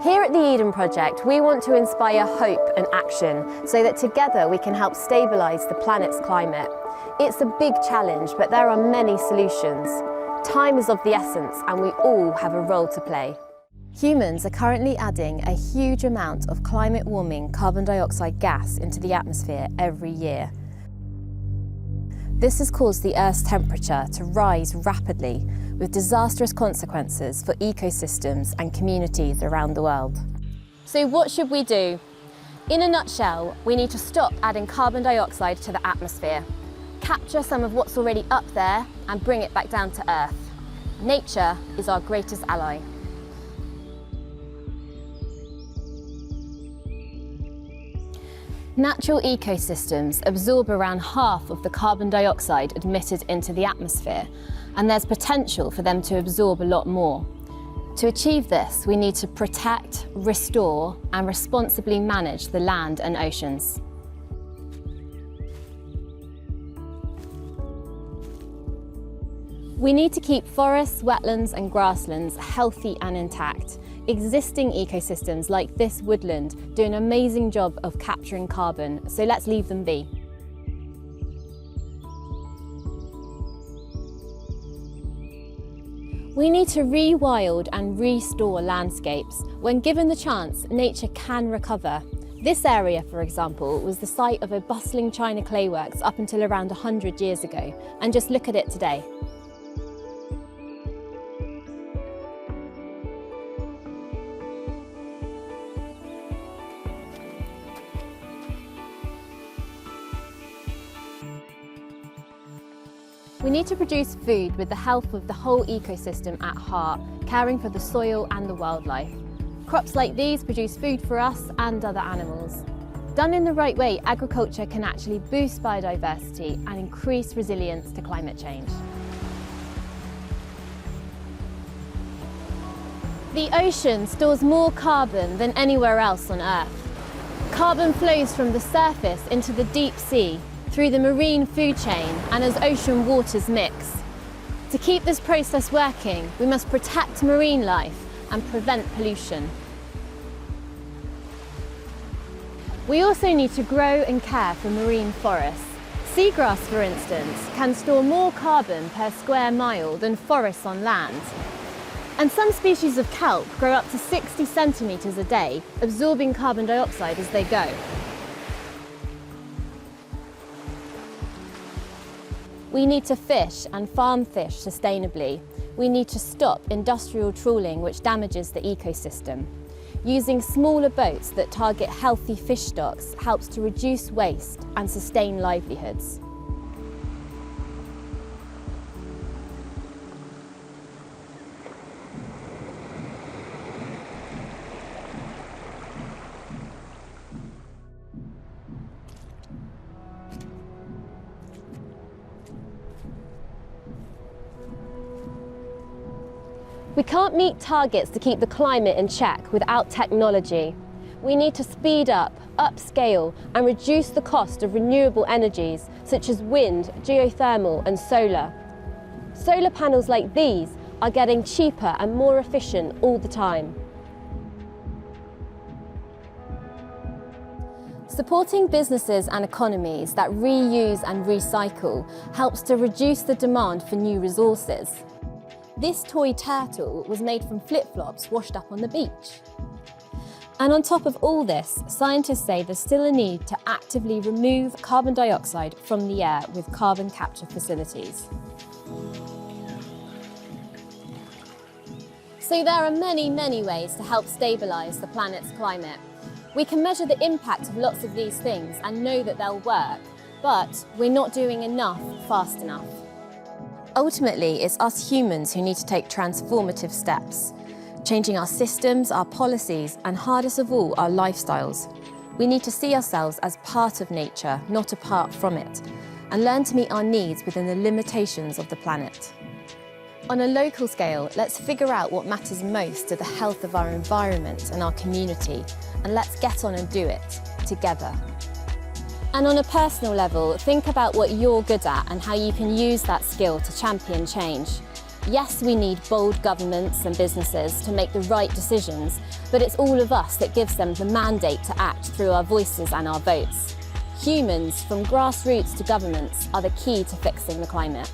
Here at the Eden Project, we want to inspire hope and action so that together we can help stabilise the planet's climate. It's a big challenge, but there are many solutions. Time is of the essence, and we all have a role to play. Humans are currently adding a huge amount of climate-warming carbon dioxide gas into the atmosphere every year. This has caused the Earth's temperature to rise rapidly, with disastrous consequences for ecosystems and communities around the world. So what should we do? In a nutshell, we need to stop adding carbon dioxide to the atmosphere, capture some of what's already up there and bring it back down to Earth. Nature is our greatest ally. Natural ecosystems absorb around half of the carbon dioxide emitted into the atmosphere, and there's potential for them to absorb a lot more. To achieve this, we need to protect, restore, and responsibly manage the land and oceans. We need to keep forests, wetlands, and grasslands healthy and intact. Existing ecosystems like this woodland do an amazing job of capturing carbon, so let's leave them be. We need to rewild and restore landscapes. When given the chance, nature can recover. This area, for example, was the site of a bustling China clay works up until around 100 years ago, and just look at it today. We need to produce food with the health of the whole ecosystem at heart, caring for the soil and the wildlife. Crops like these produce food for us and other animals. Done in the right way, agriculture can actually boost biodiversity and increase resilience to climate change. The ocean stores more carbon than anywhere else on Earth. Carbon flows from the surface into the deep sea, through the marine food chain and as ocean waters mix. To keep this process working, we must protect marine life and prevent pollution. We also need to grow and care for marine forests. Seagrass, for instance, can store more carbon per square mile than forests on land. And some species of kelp grow up to 60 centimetres a day, absorbing carbon dioxide as they go. We need to fish and farm fish sustainably. We need to stop industrial trawling, which damages the ecosystem. Using smaller boats that target healthy fish stocks helps to reduce waste and sustain livelihoods. We can't meet targets to keep the climate in check without technology. We need to speed up, upscale, and reduce the cost of renewable energies such as wind, geothermal, and solar. Solar panels like these are getting cheaper and more efficient all the time. Supporting businesses and economies that reuse and recycle helps to reduce the demand for new resources. This toy turtle was made from flip-flops washed up on the beach. And on top of all this, scientists say there's still a need to actively remove carbon dioxide from the air with carbon capture facilities. So there are many, many ways to help stabilise the planet's climate. We can measure the impact of lots of these things and know that they'll work, but we're not doing enough fast enough. Ultimately, it's us humans who need to take transformative steps, changing our systems, our policies, and hardest of all, our lifestyles. We need to see ourselves as part of nature, not apart from it, and learn to meet our needs within the limitations of the planet. On a local scale, let's figure out what matters most to the health of our environment and our community, and let's get on and do it together. And on a personal level, think about what you're good at and how you can use that skill to champion change. Yes, we need bold governments and businesses to make the right decisions, but it's all of us that gives them the mandate to act through our voices and our votes. Humans, from grassroots to governments, are the key to fixing the climate.